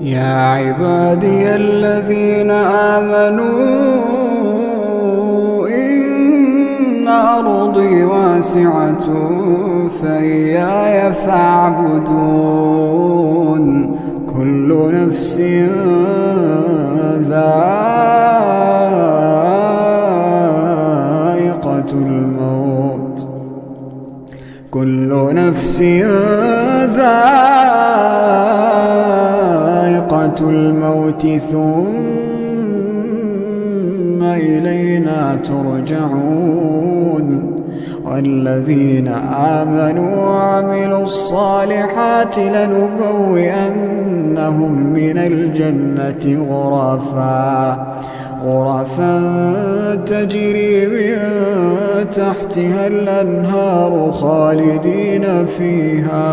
يا عبادي الذين آمنوا إن أرضي واسعة فإياي فاعبدون كل نفس ذائقة الموت كل نفس ذائقة الموت ثم إلينا ترجعون والذين آمنوا وعملوا الصالحات لنبوئنهم من الجنة غرفا تجري من تحتها الأنهار خالدين فيها